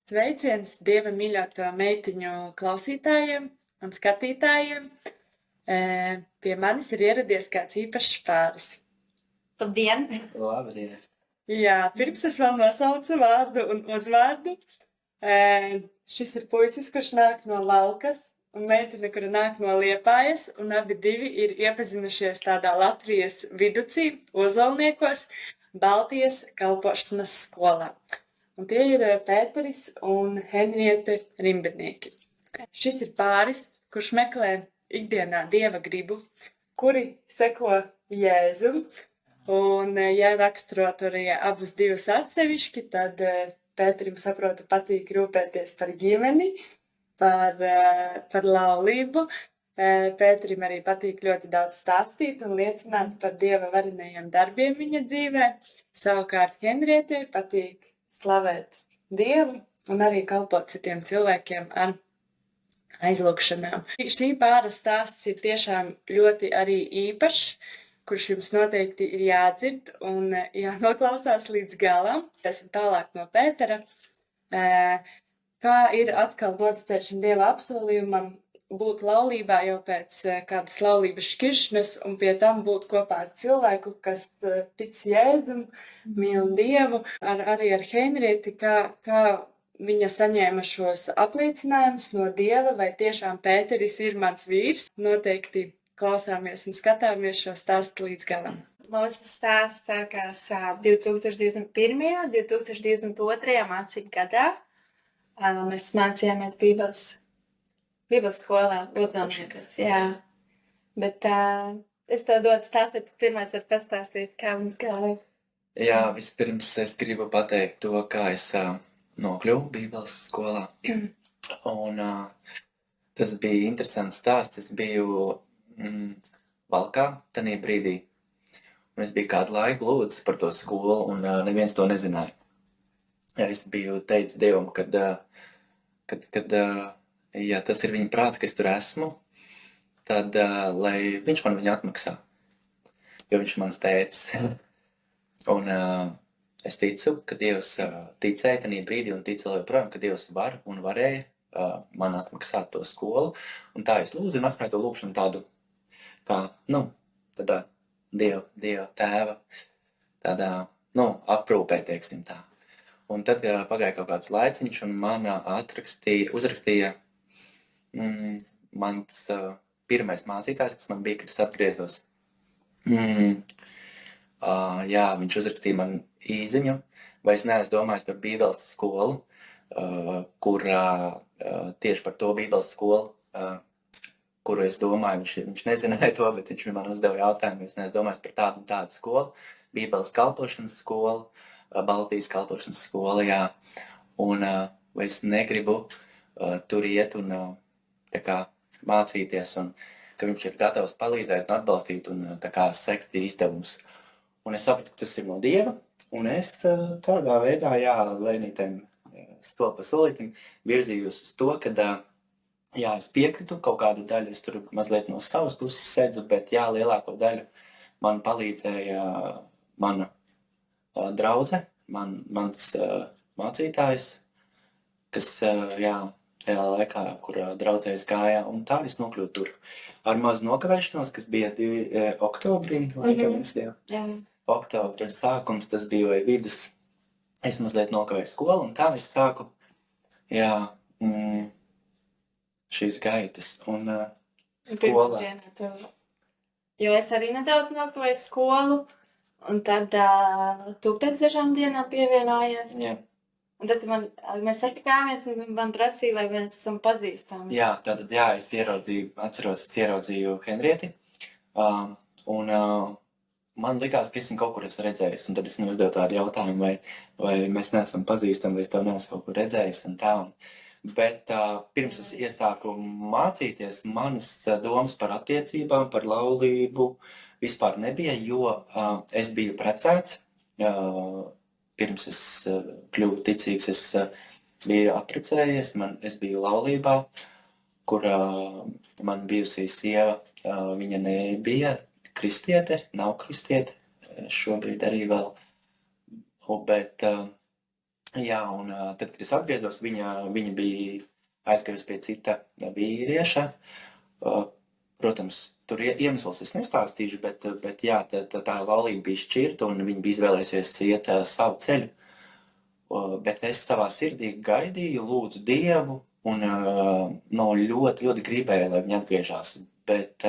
Sveiciens Dieva mīļoto meitiņu klausītājiem un skatītājiem. Pie manis ir ieradies kāds īpašs pāris. Labdien! Labdien! Jā, pirms es vēl nosaucu vārdu un uzvārdu. Šis ir puisis, kurš nāk no Valkas, un meitene, kura nāk no Liepājas, un abi divi ir iepazinušies tādā Latvijas viducī, Ozolniekos, Baltijas kalpošanas skolā. Un tie ir Pēteris un Henriete Rimbenieki. Šis ir pāris, kurš meklē ikdienā Dieva gribu, kuri seko Jēzum. Un, ja raksturot arī abus divus atsevišķi, tad Pēterim, saprotu, patīk rūpēties par ģimeni, par laulību. Pēterim arī patīk ļoti daudz stāstīt un liecināt par Dieva varenajiem darbiem viņa dzīvē. Savukārt Henrietei patīk slavēt Dievu un arī kalpot citiem cilvēkiem ar aizlūgšanām. Šī pāra stāsts ir tiešām ļoti arī īpašs, kurš jums noteikti ir jādzird un jānoklausās līdz galam. Esam tālāk no Pētera. Kā ir atkal noticēt šim Dieva apsolījumam būt laulībā jau pēc kādas laulības šķiršanas un pie tam būt kopā ar cilvēku, kas tic Jēzum, mīl Dievu, arī ar Henrieti, kā viņa saņēma šos apliecinājumus no Dieva, vai tiešām Pēteris ir mans vīrs. Noteikti klausāmies un skatāmies šo stāstu līdz galam. Mūsu stāsts sākās 2021. 2022. mācību gadā. Mēs mācījāmies Bībeles skolā, Ozolniekos, jā. Bet es tev dodu stāstīt, pirmais var pastāstīt, kā mums gāja. Jā, vispirms es gribu pateikt to, kā es nokļuvu Bībeles skolā. Un tas bija interesants stāsts. Es biju Valkā tanī brīdī. Un es biju kādu laiku lūdzis par to skolu, un neviens to nezināja. Es biju teicis Dievam, kad ja tas ir viņa prāts, ka es tur esmu, tad lai viņš man viņu atmaksā. Jo viņš mans tētis. Un es ticu, ka Dievs ticēja tanī brīdī un tic vēl joprojām, ka Dievs var un varēja man atmaksāt to skolu. Un tā es lūdzu un atstāju to lūkšanu tādu, kā, tādā Dieva tēva, tādā, aprūpē, teiksim tā. Un tad pagāja kaut kāds laiciņš un man uzrakstīja mans pirmais mācītājs, kas man bija, kad es atgriezos. Jā, viņš uzrakstīja man īziņu, vai es neesmu domājis par Bībeles skolu, kurā tieši par to Bībeles skolu, kuru es domāju, viņš nezināja to, bet viņš man uzdeva jautājumu, es neesmu domājis par tādu un tādu skolu, Bībeles kalpošanas skolu, Baltijas kalpošanas skolu, jā. Un vai es negribu tur iet un tā kā mācīties, un ka viņš ir gatavs palīdzēt un atbalstīt un tā kā sekt izdevumus. Un es sapratu, ka tas ir no Dieva, un es tādā veidā, jā, lēnītēm soli pa solītim virzījos uz to, kad, jā, es piekritu kaut kādu daļu, es tur mazliet no savas puses sedzu, bet jā, lielāko daļu man palīdzēja mana draudze, mans mācītājs, kas, jā, tajā laikā, kur draudzēs gāja, un tā es nokļūtu tur. Ar mazu nokavēšanos, kas bija oktobrī, laikamies, jā. Oktobra sākums, tas bija vai vidus, es mazliet nokavēju skolu, un tā es sāku, jā, šīs gaitas, un skolā. Jo es arī nedaudz nokavēju skolu, un tad tu pēc dažām dienām pievienojies. Jā. Un tad mēs satikāmies un man prasīja, vai mēs esam pazīstami. Jā, tātad, jā, es ieraudzīju Henrieti, un man likās, ka esmu kaut kur redzējis, un tad es uzdevu tādu jautājumu, vai mēs neesam pazīstami, vai es tev neesmu kaut kur redzējis, un tā. Bet pirms es iesāku mācīties, manas domas par attiecībām, par laulību vispār nebija, jo es biju precēts. Pirms es kļuvu ticīgs, es biju apprecējies, es biju laulībā, kur man bijusī sieva, viņa nebija kristiete, nav kristiete, šobrīd arī vēl, bet Jā, un tad, kad es atgriezos, viņa bija aizgājusi pie cita vīrieša. Protams, tur iemesls es nestāstīšu, bet jā, tā laulība bija šķirta un viņa bija izvēlējusies iet savu ceļu. Bet es savā sirdī gaidīju, lūdzu Dievu un ļoti, ļoti gribēju, lai viņa atgriežas. Bet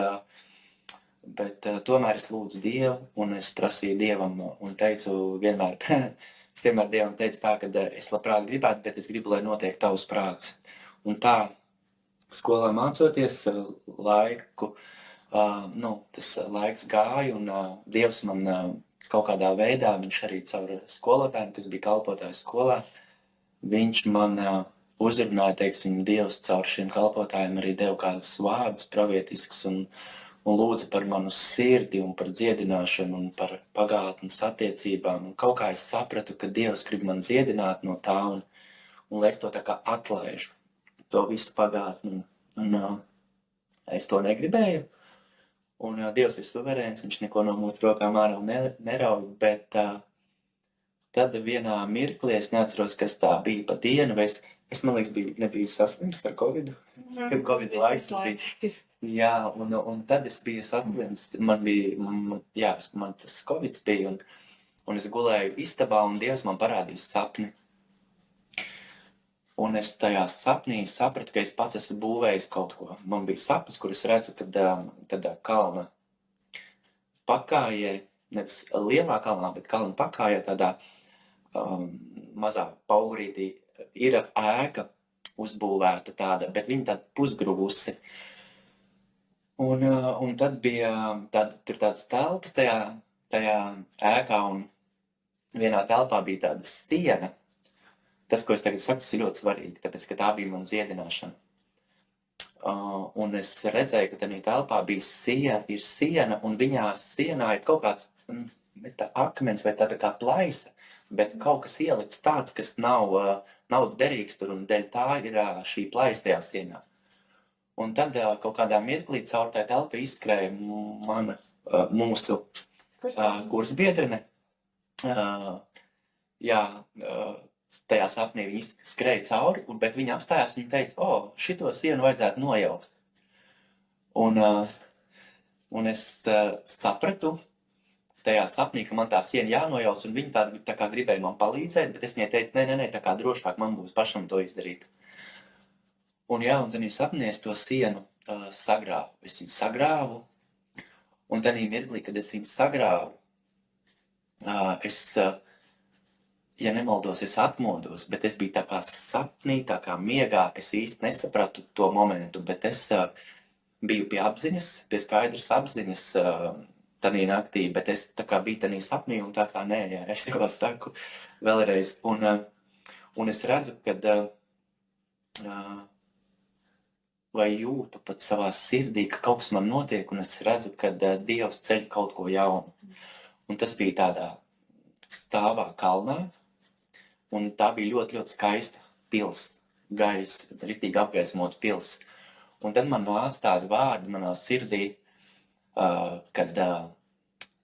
tomēr es lūdzu Dievu un es prasīju Dievam un teicu vienmēr, es vienmēr Dievam teicu tā, ka es labprāt gribētu, bet es gribu, lai notiek tavs prāts. Un tā, skolā mācoties laiku, tas laiks gāja un Dievs man kaut kādā veidā, viņš arī caur skolotājiem, kas bija kalpotājs skolā, viņš man uzrunāja, teiksim, Dievs caur šiem kalpotājiem arī deva kādus vārdus pravietiskus un lūdza par manu sirdi un par dziedināšanu un par pagātnes attiecībām. Un kaut kā es sapratu, ka Dievs grib man dziedināt no tā un lai es to tā kā atlaižu, to visu pagātni. Un es to negribēju. Un Dievs ir suverēns, viņš neko no mūsu rokām ārā nerauj, bet tad vienā mirklī, es neatceros, kas tā bija pa dienu, vai es man liekas, nebiju saslims ar Covidu, kad Covid laiks bija. Jā, un tad es biju saslims, man tas Covids bija, un es gulēju istabā, un Dievs man parādīja sapni. Un es tajā sapnī sapratu, ka es pats esmu būvējis kaut ko. Man bija sapnis, kur es redzu, kad tādā kalna pakājē, nevis lielā kalnā, bet kalna pakājē tādā mazā paurītī ir ēka uzbūvēta tāda, bet viņa tāda pusgruvusi. Un tad bija tur tādas telpas tajā ēkā, un vienā telpā bija tāda siena. Tas, ko es tagad saku, tas ir ļoti svarīgi, tāpēc, ka tā bija mana dziedināšana. Un es redzēju, ka tajā telpā ir siena, un viņā sienā ir kaut kāds akmens vai tā kā plaisa, bet kaut kas ielikts tāds, kas nav derīgs tur, un dēļ tā ir šī plaisa tajā sienā. Un tad kaut kādā mirklī caur tajā telpā izskrēja mūsu kursbiedrene. Tajā sapnī viņa skrēja cauri, bet viņa apstājās un viņa teica, šito sienu vajadzētu nojaukt. Un es sapratu tajā sapnī, ka man tā siena jānojauc, un viņa tā kā gribēja man palīdzēt, bet es viņai teicu, nē, tā kā drošāk man būs pašam to izdarīt. Un tad viņa sapnī es to sienu sagrāvu. Es viņu sagrāvu, un tad mirklī, kad es viņu sagrāvu, ja nemaldos, es atmodos, bet es biju tā kā sapnī, tā kā miegā, es īsti nesapratu to momentu, bet es biju pie apziņas, pie skaidras apziņas tanī naktī, bet es tā kā biju tanī sapnī un tā kā nē, es jau saku vēlreiz. Un es redzu, kad vai jūtu pat savā sirdī, ka kaut kas man notiek, un es redzu, kad Dievs ceļ kaut ko jaunu. Un tas bija tādā stāvā kalnā, un tā bija ļoti, ļoti skaista pils, ritīgi apgaismota pils. Un tad man nāca tādi vārdi manā sirdī, kad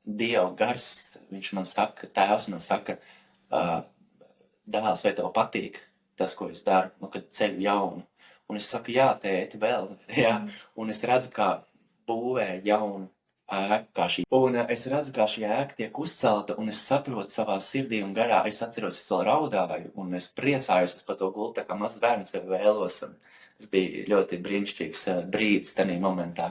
Dieva gars, viņš man saka, tēvs man saka, dēls, vai tev patīk tas, ko es daru, kad ceļu jaunu. Un es saku, jā, tēti, vēl, jā. Un es redzu, kā būvē jaunu ēku, kā šī. Un es redzu, kā šī ēka tiek uzcelta, un es saprotu savā sirdī un garā. Es atceros, es vēl raudāju, un es priecājos, es par to gultu, tā kā mazs bērns jau vēlos. Un tas bija ļoti brīnišķīgs brīdis tajā momentā.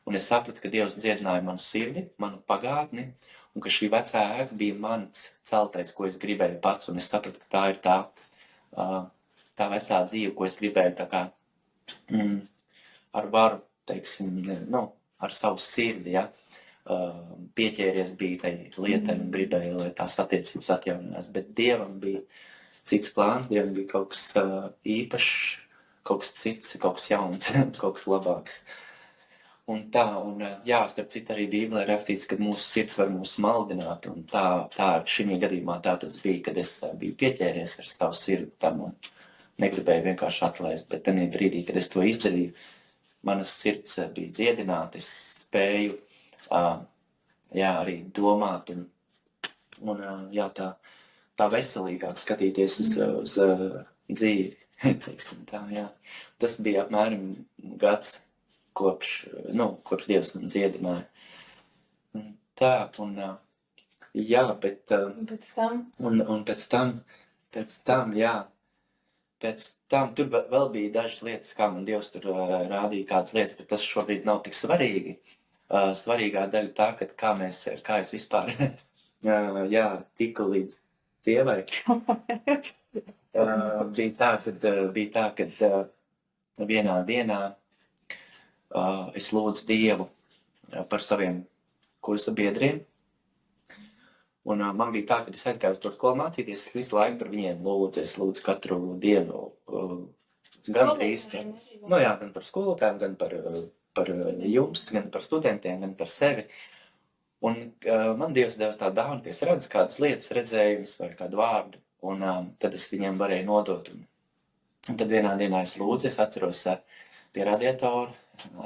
Un es sapratu, ka Dievs dziedināja manu sirdi, manu pagātni, un ka šī vecā ēka bija mans celtais, ko es gribēju pats. Un es sapratu, ka tā ir tā vecā dzīve, ko es gribēju tā kā ar varu, teiksim, ar savu sirdi, ja, pieķēries bija tai lietai un gribēju, lai tās attiecības atjauninās. Bet Dievam bija cits plāns, Dievam bija kaut kas īpašs, kaut kas cits, kaut kas jauns, kaut kas labāks. Un starp citu arī Bībelē rakstīts, ka mūsu sirds var mūs maldināt, un tā šī gadījumā tā tas bija, kad es biju pieķēries ar savu sirdi tam un negribēju vienkārši atlaist, bet tajā brīdī, kad es to izdarīju, manas sirds bija dziedināta, es spēju arī domāt, un tā tā veselīgāk skatīties uz dzīvi. Teiksim tā, jā. Tas bija apmēram gads kopš Dievs man dziedināja. Tā, un jā, bet... Un pēc tam? Un pēc tam, jā. Pēc tam tur vēl bija dažas lietas, kā man Dievs tur rādīja kādas lietas, bet tas šobrīd nav tik svarīgi. Svarīgā daļa tā, kā es vispār tiku līdz sievai. Bija tā, kad vienā dienā es lūdzu Dievu par saviem kursa biedriem. Un man bija tā, ka es aizgāju uz to skolu mācīties, es visu laiku par viņiem lūdzu. Es lūdzu katru dienu, gan par skolotājiem, gan par jums, gan par studentiem, gan par sevi. Un man Dievs devis tādu dāvanu, ka es redzu kādas lietas, redzējumus vai kādu vārdu, un tad es viņiem varēju nodot. Un tad vienā dienā es lūdzu, es atceros pie radiatora,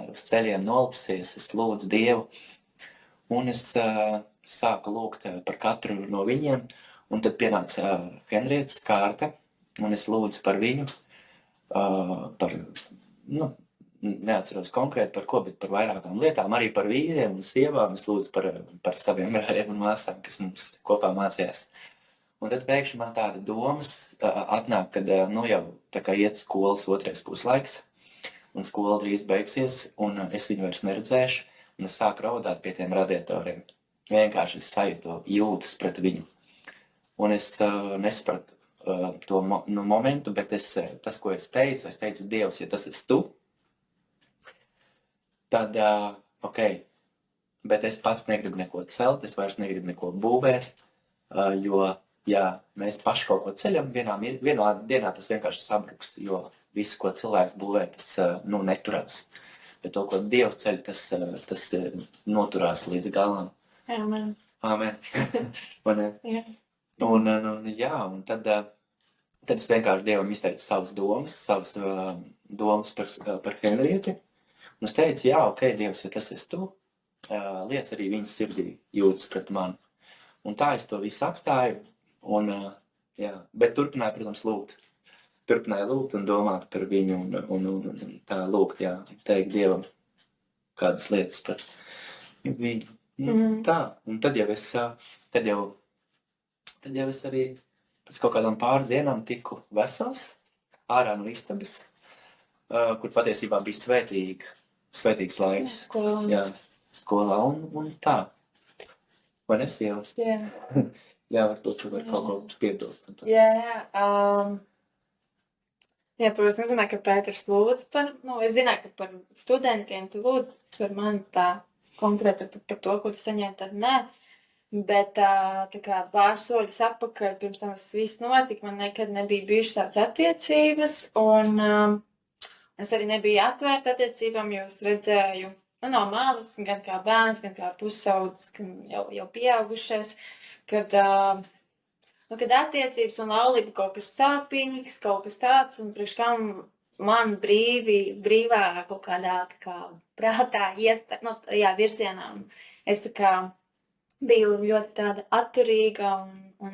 uz ceļiem nolpsies, es lūdzu Dievu, un es sāku lūgt par katru no viņiem, un tad pienāca Henrietas kārta, un es lūdzu par viņu, neatceros konkrēti par ko, bet par vairākām lietām, arī par vīriem un sievām, es lūdzu par saviem brāļiem un māsām, kas mums kopā mācījās. Un tad pēkšņi man tāda domas atnāk, kad jau tā kā iet skolas otrais puslaiks, un skola drīz beigsies, un es viņu vairs neredzēšu, un es sāku raudāt pie tiem radiatoriem. Vienkārši es sajūtu jūtas pret viņu. Un es nesapratu to momentu, bet tas, ko es teicu, Dievs, ja tas esi tu, tad, ok, bet es pats negribu neko celt, es vairs negribu neko būvēt, jo, ja mēs paši kaut ko ceļam, vienā dienā tas vienkārši sabruks, jo visu, ko cilvēks būvē, tas neturās. Bet to, ko Dievs ceļ, tas noturās līdz galam. Amen. Amen. Jā. Un tad es vienkārši Dievam izteicu savas domas par Henrietu. Un es teicu, jā, ok, Dievs, ja tas esi tu, liec arī viņas sirdī jūtas pret mani. Un tā es to visu atstāju. Bet turpināju, protams, lūgt. Turpināju lūgt un domāt par viņu un tā lūgt, jā, teikt Dievam kādas lietas par viņu. Tā, un tad jau es arī pēc kaut kādām pāris dienām tiku vesels, ārā no istabas, kur patiesībā bija svētīgs laiks. Skolā un tā. Vai ne, sieva? Jā. Jā, varbūt tu vari kaut ko piebilst. Jā, to es nezināju, ka Pēters lūdz es zināju, ka par studentiem tu lūdz par mani tā konkrēti par to, ko tu saņēmi, tad nē. Bet tā kā pāris soļus atpakaļ, pirms tam viss notika, man nekad nebija bijušas tādas attiecības, un es arī nebiju atvērta attiecībām, jo es redzēju, no malas, gan kā bērns, gan kā pusaudzis, gan jau pieaugušais, kad attiecības un laulība kaut kas sāpīgs, kaut kas tāds, un priekš kam man brīvā kaut kādā tā kā prātā iet, virzienā. Es tā kā biju ļoti tāda atturīga un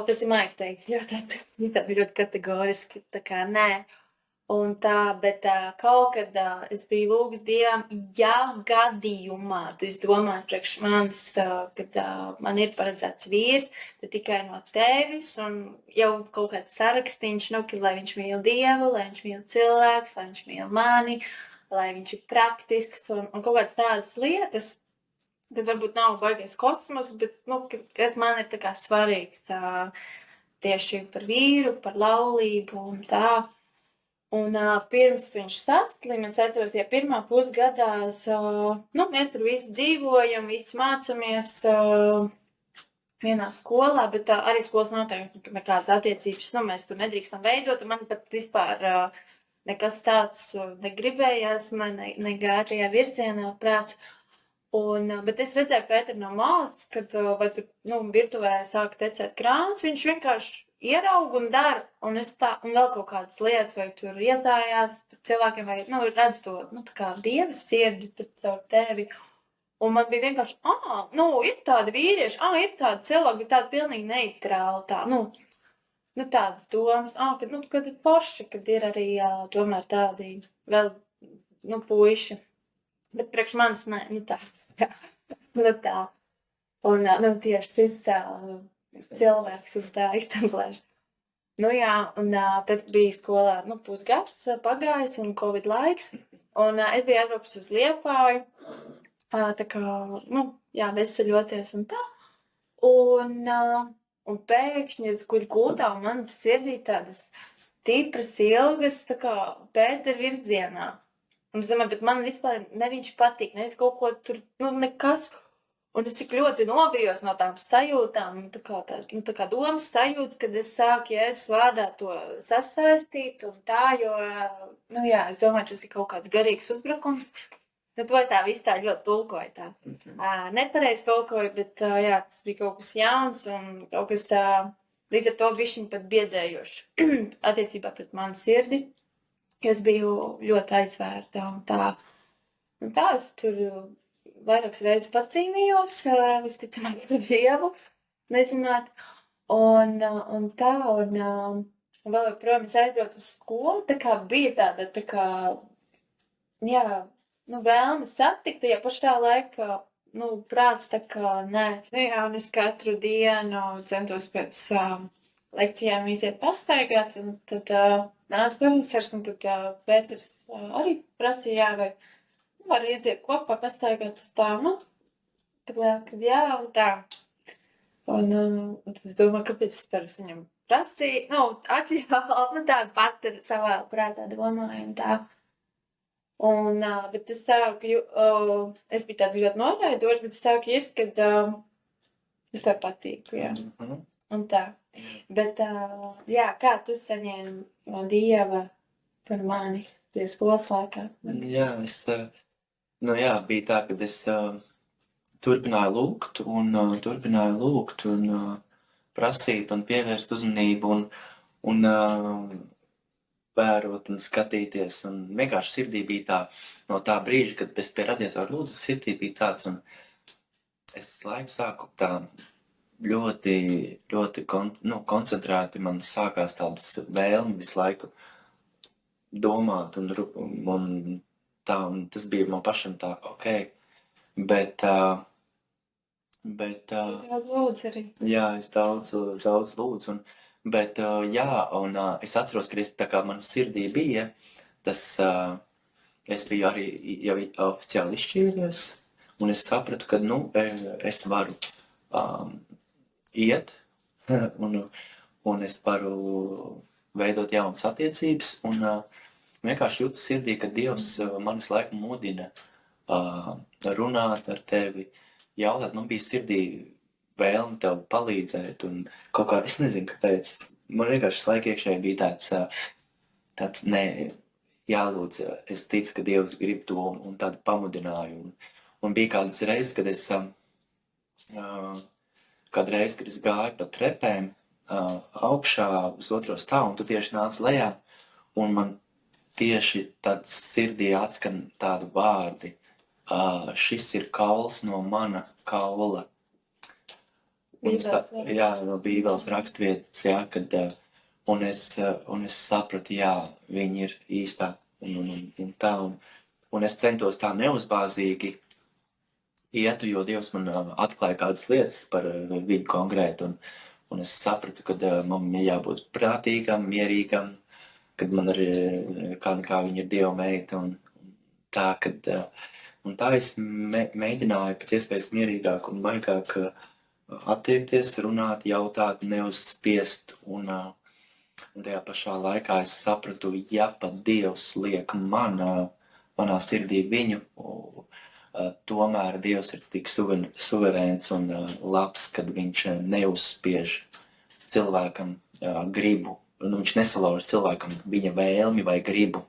tas ir maigi teikt, ļoti kategoriski, tā kā nē. Un tā, bet kaut kad es biju lūgus Dievam, ja gadījumā tu izdomās priekš manis, kad man ir paredzēts vīrs, tad tikai no tevis, un jau kaut kāds sarakstīņš, lai viņš mīl Dievu, lai viņš mīl cilvēks, lai viņš mīl mani, lai viņš ir praktisks, un kaut kādas tādas lietas, kas varbūt nav baigais kosmos, bet, kas man ir tā kā svarīgs tieši par vīru, par laulību un tā. Un pirms viņš saslim, es atceros, ja pirmā pusgadā mēs tur visi dzīvojam, visi mācamies vienā skolā, bet arī skolas noteikums nekādas attiecības, mēs tur nedrīkstam veidot, un man pat vispār nekas tāds negribējās, negāja tajā virzienā prāts. Bet es redzēju Pēteru no malas, kad virtuvē sāka tecēt krāns, viņš vienkārši ierauga un dara, un vēl kaut kādas lietas, vai tur iestājās par cilvēkiem, vai redz to, tā kā Dieva sirdi caur tevi. Un man bija vienkārši, ir tādi vīrieši, ir tādi cilvēki, bet tādi pilnīgi neitrāli, tādas domas, kad ir forši, kad ir arī tomēr tādi vēl, puiši. Bet priekš manis tāds, tā. Un, tieši šis cilvēks ir tā eksemplērs. Un tad bija skolā, pusgads pagājis un Covid laiks, un es biju atbraukusi uz Liepāju, tā kā, veseļoties un tā. Un pēkšņi es guļu gultā, un man sirdī tādas stipras ilgas, tā kā Pētera virzienā. Un es domāju, bet man vispār ne viņš patīk, ne es kaut ko tur, nekas. Un es tik ļoti nobijos no tām sajūtām, tā kā domas sajūtas, kad es sāku Jēzus vārdā to sasaistīt un tā, jo, es domāju, tas ir kaut kāds garīgs uzbrukums. To tā viss tā ļoti tulkoja tā. Nepareizi tulkoja, bet, tas bija kaut kas jauns un kaut kas līdz ar to bišķiņ pat biedējoši attiecībā pret manu sirdi, jo es biju ļoti aizvērta un tā. Un tā es tur vairākas reizes pacīnījos, visticamāk par Dievu, nezināt, un vēl joprojām es aizbraucu uz skolu, tā kā bija tāda, vēlme satikt, ja pašā laikā, prāts tā kā, nē. Un es katru dienu centos pēc lekcijām iziet pastaigāt, un tad nāca pavasars, un tad Pēters arī prasīja, vai var iziet kopā, pastaigāt uz tā, kad jā, un tā. Un tad es domāju, kāpēc es par viņam prasīju, atļauju, tādu pat ar savā prātā domāju, un tā. Bet es sāku, es biju tāda ļoti noraidoša, bet es sāku just, kad es tev patīku, jā. Un tā. Bet, kā tu saņēmi no Dieva par mani pie skolas laikā? Jā, bija tā, kad es turpināju lūgt un prasīt un pievērst uzmanību un vērot un skatīties, un vienkārši sirdī bija tā, no tā brīža, kad es pie radiatoru lūdzu, sirdī bija tāds, un es laiku sāku tā ļoti, ļoti koncentrēti, man sākās tādas vēlmi visu laiku domāt, un tas bija man pašam tā, bet Daudz lūdzu arī. Jā, es daudz lūdzu, bet es atceros, ka tā kā man sirdī bija, es biju arī jau oficiāli izšķīries, un es sapratu, ka, es varu iet, un es varu veidot jaunas attiecības, un vienkārši jūtu sirdī, ka Dievs manis laikam mudina runāt ar tevi, jautāt, man bija sirdī vēlmi tev palīdzēt, un kaut kā, es nezinu, kāpēc, man vienkārši laika iekšēji bija tāds, jālūdz, es ticu, ka Dievs grib to, un tādu pamudinājumu, un bija kādas reizes, kad es gāju pa trepēm augšā uz otro stāvu, un tu tieši nāc lejā, un man tieši tad sirdī atskan tādu vārdi, šis ir kauls no mana kaula. No Bībeles rakstvietas, kad, un es sapratu, viņi ir īstā, un tā, un es centos tā neuzbāzīgi ietu, jo Dievs man atklāja kādas lietas par viņu konkrēti, un es sapratu, ka man ir jābūt prātīgam, mierīgam, kad man arī kā viņa ir Dieva meita, un tā es mēģināju pēc iespējas mierīgāk un maigāk attiekties, runāt, jautāt, neuzspiest, un tajā pašā laikā es sapratu, ja pat Dievs liek manā sirdī viņu, tomēr Dievs ir tik suverēns un labs, kad viņš neuzspiež cilvēkam gribu, viņš nesalauž cilvēkam viņa vēlmi vai gribu.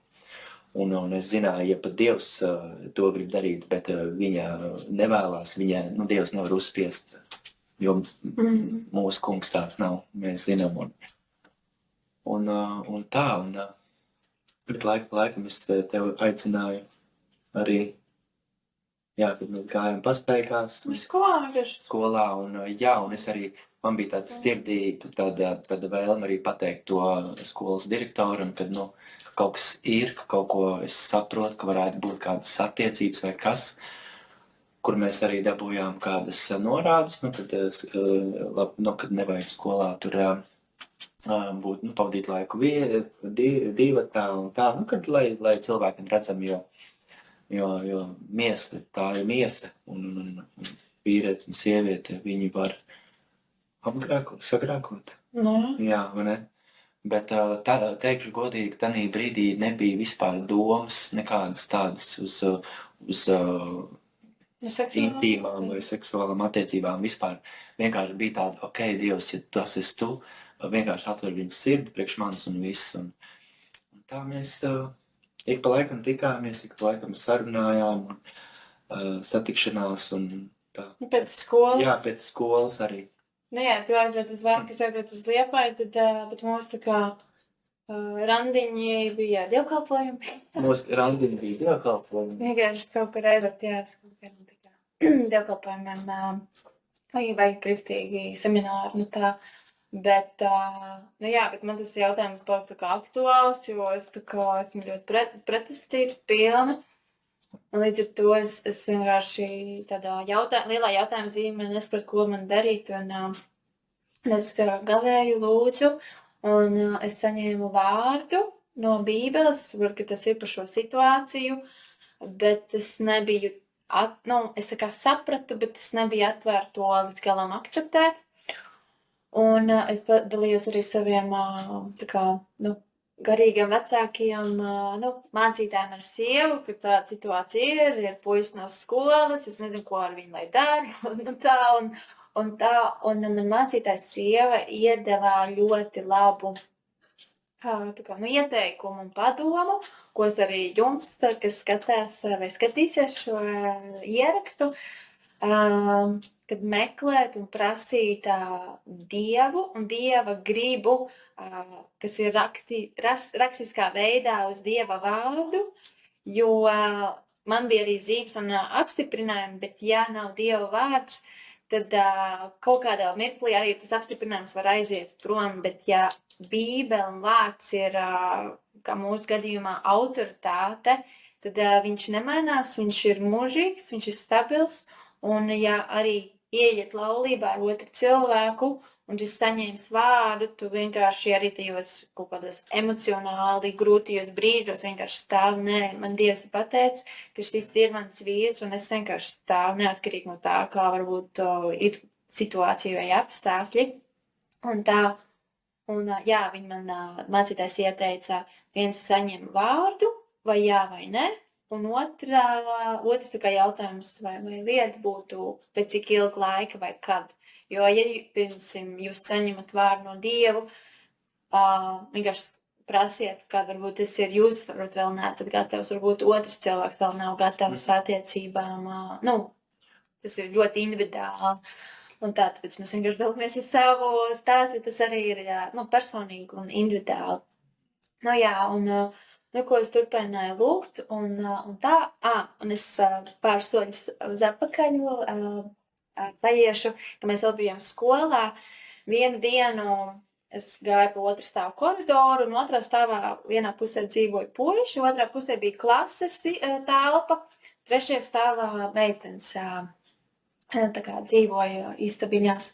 Un es zināju, ja pat Dievs to grib darīt, bet viņa nevēlās, Dievs nevar uzspiest, jo mūsu kungs tāds nav, mēs zinām. Bet laikam es tevi aicināju arī jā, kad mēs gājām pastaigās Uz ko vienkārši? skolā, un jā, un es arī, man bija tāds sirdī, tāda vēlme arī pateikt to skolas direktoram, kad, nu, kaut kas ir, ka kaut ko es saprotu, ka varētu būt kādas attiecības vai kas, kur mēs arī dabūjām kādas norādes, nu, kad nevajag skolā tur būt, nu, pavadīt laiku divatā un tā, nu, kad, lai cilvēkiem redzam, jo miesa, tā ir miesa, un vīrietis un sieviete, viņi var sagrēkot. Nu, Jā, vai ne? Bet teikšu godīgi, tanī brīdī nebija vispār domas nekādas tādas uz intīmām vai seksuālām attiecībām vispār. Vienkārši bija tāda, ok, Dievs, ja tas esi tu, vienkārši atver viņas sirdi priekš manis un viss. Un tā mēs ik pa laikam tikāmies, ik pa laikam sarunājām un satikšanās un tā. Pēc skolas. Jā, pēc skolas arī. Nu jā, tu aizbrauc uz Vēnku, es aizbraucu uz Liepāju, tad bet mums tā kā randiņi bija dievkalpojumi. Mūsu randiņi bija dievkalpojumi. Vienkārši kaut kur aizvakt, jā, uz kaut kādiem tā kā dievkalpojumiem vai kristīgi semināri, nu tā. Bet, nu jā, bet man tas jautājums palika tā kā aktuāls, jo es tā kā esmu ļoti pretestības pilna. Un līdz ar to es vienkārši tādā lielā jautājuma zīmē nesapratu, ko man darīt. Un es gavēju lūdzu, un es saņēmu vārdu no Bībeles, varbūt, ka tas ir par šo situāciju, bet es nebiju, es tā kā sapratu, bet es nebiju atvērta to līdz galam akceptēt. Un es dalījos arī saviem, tā kā, nu, garīgiem vecākiem, mācītājiem ar sievu, ka tāda situācija ir puisis no skolas, es nezinu, ko ar viņu lai daru, un man mācītājs sieva iedevā ļoti labu ieteikumu un padomu, ko es arī jums, kas skatās vai skatīsies šo ierakstu, kad meklēt un prasīt Dievu un Dieva gribu, kas ir rakstiskā veidā uz Dieva vārdu, jo man bija arī zīmes un apstiprinājumi, bet ja nav Dieva vārds, tad kaut kādā mirklī arī tas apstiprinājums var aiziet prom, bet ja Bībele un vārds ir, kā mūsu gadījumā, autoritāte, tad viņš nemainās, viņš ir mūžīgs, viņš ir stabils, un ja arī ieiet laulībā ar otru cilvēku, un tu saņēmis vārdu, tu vienkārši arī tajos kaut kādos emocionāli grūtajos brīžos vienkārši stāv, nē, man Dievs ir pateicis, ka šis ir mans vīrs, un es vienkārši stāvu neatkarīgi no tā, kā varbūt ir situācija vai apstākļi. Un tā, jā, viņi man mācītājs ieteica, viens saņem vārdu, vai jā, vai ne, un otrs tā kā jautājums, vai lieta būtu pēc cik ilga laika vai kad. Jo, ja jūs saņemat vārdu no Dievu, vienkārši prasiet, kad varbūt tas ir jūs, varbūt vēl neesat gatavs, varbūt otrs cilvēks vēl nav gatavs attiecībām. Tas ir ļoti individuāli. Un tā, tāpēc mēs vienkārši dalāmies ar savu stāstu, tas arī ir personīgi un individuāli. Nu jā, ko es turpināju lūgt, un tā, un es pāris soļus uz atpakaļ paiešu, ka mēs vēl bijām skolā. Vienu dienu es gāju pa otru stāvu koridoru, un otrā stāvā vienā pusē dzīvoja puiši, otrā pusē bija klases telpa, trešajā stāvā meitenes tā kā dzīvoja istabiņās.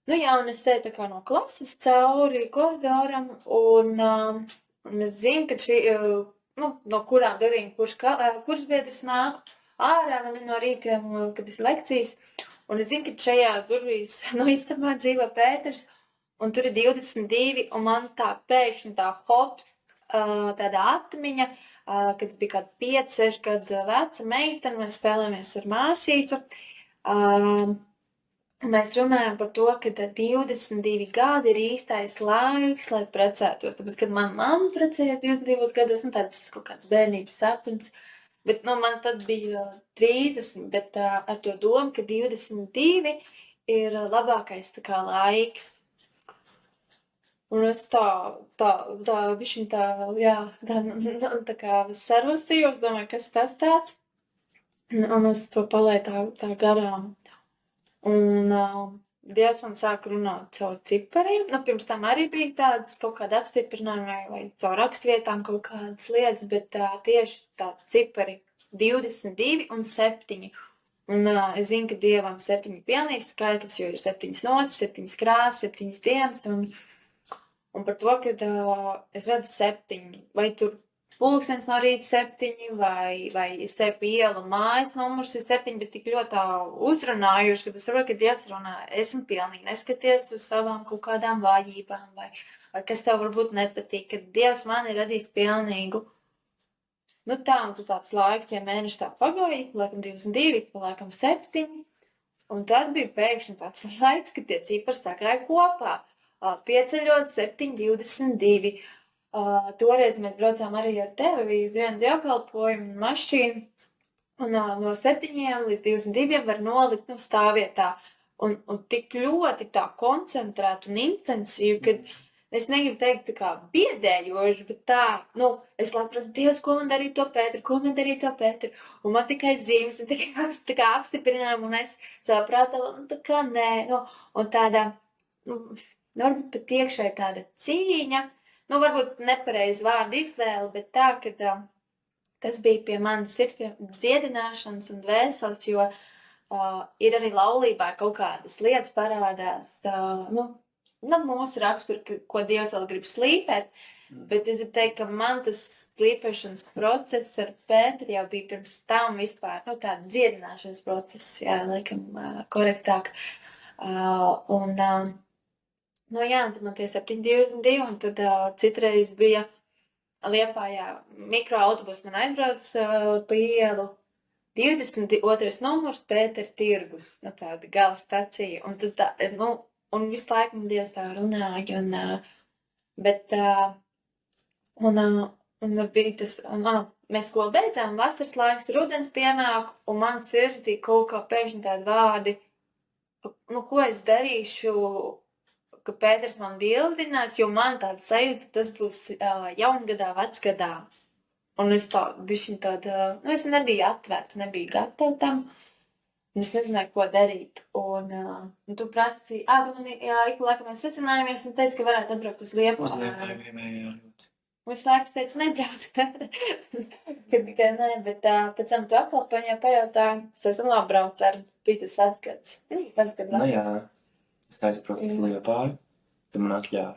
Nu jā, un es eju tā kā no klases cauri koridoram, un es zinu, ka no kurām durvīm kurš biedrs nāk ārā vēl no rītiem, kad ir lekcijas, un es zinu, ka šajās durvīs no istabā dzīvo Pēters, un tur ir 22, un man tā pēkšņi tā hops, tāda atmiņa, kad es biju kāda 5-6 gadu veca meitene, mēs spēlējamies ar māsīcu. Mēs runājam par to, ka 22 gadi ir īstais laiks, lai precētos. Tāpēc, kad man mamma precējās 22 gados, tāds kaut kāds bērnības sapnis, bet man tad bija 30, bet ar to domu, ka 22 ir labākais tā kā laiks. Un es bišķiņ tā kā sarosījos, domāju, kas tas tāds. Un es to palēju tā garām. Un Dievs man sāka runāt caur cipariem. Nu, pirms tam arī bija tādas kaut kāda apstiprinājuma vai caur rakstvietām kaut kādas lietas, bet tieši tā cipari 22 un 7. Un es zinu, ka Dievam 7 pilnības skaitlis, jo ir 7 notis, 7 krāsas, 7 dienas. Un par to, ka es redzu 7, vai tur pulkstenis no rīta 7, vai es sev ielu mājas numurs ir 7, bet tik ļoti tā uzrunājuši, ka es saprotu, ka Dievs runā, esmu pilnīgi, neskaties uz savām kaut kādām vājībām, vai kas tev varbūt nepatīk, ka Dievs man ir radījis pilnīgu. Nu tā, un tāds laiks, tie mēneši tā pagāja, laikam 22, laikam 7, un tad bija pēkšņi tāds laiks, ka tie cipari sakrāja kopā. Pieceļos 7, 22. Toreiz mēs braucām arī ar tevi uz vienu dievkalpojumu mašīnu, un no 7 līdz 22 var nolikt stāvvietā. Un tik ļoti tā koncentrēt un intensīvi, kad es negribu teikt tā kā biedējoši, bet tā, es prasu, Dievs, ko man darīt to Pēteru, un man tikai zīmes, un tikai tā kā apstiprinājumi, un es savā prātā, tā kā nē, un tādā, varbūt pat iekšēji tāda cīņa, varbūt nepareizi vārdu izvēle, bet tā, ka tas bija pie manas sirds, pie dziedināšanas un dvēseles, jo ir arī laulībā kaut kādas lietas parādās, mūsu raksturu, ko Dievs vēl grib slīpēt, bet es gribu teikt, ka man tas slīpēšanas process ar Pēteri jau bija pirms tam vispār, tāda dziedināšanas process, jā, laikam korektāk. Tad man tie 7,22, un tad citreiz bija Liepājā mikroautobus, man aizbrauc pa ielu 22. numurs Pētera tirgus, tāda gala stacija, un tad un visu laiku man Dievs tā runāja, un bija tas, mēs skolu beidzām, vasaras laiks, rudens pienāk, un man sirdī kaut kā pēkšņi tādi vārdi, ko es darīšu, ka Pēters man bildinās, jo man tāda sajūta, tas būs jaungadā, vecgadā. Un es es nebiju atvērts, nebiju gatava tam, un es nezināju, ko darīt. Un tu prasīji, tu man ik laikam mēs sacinājāmies un teici, ka varētu atbraukt uz Liepāju. Un es laiks teicu, nebrauc. Kad tikai nē, bet pēc tam tu atkal pajautāji, es esmu labi brauc ar, bija tas vecgads. Jā. Es aizbraucu uz Liepāju, tad man atļāva.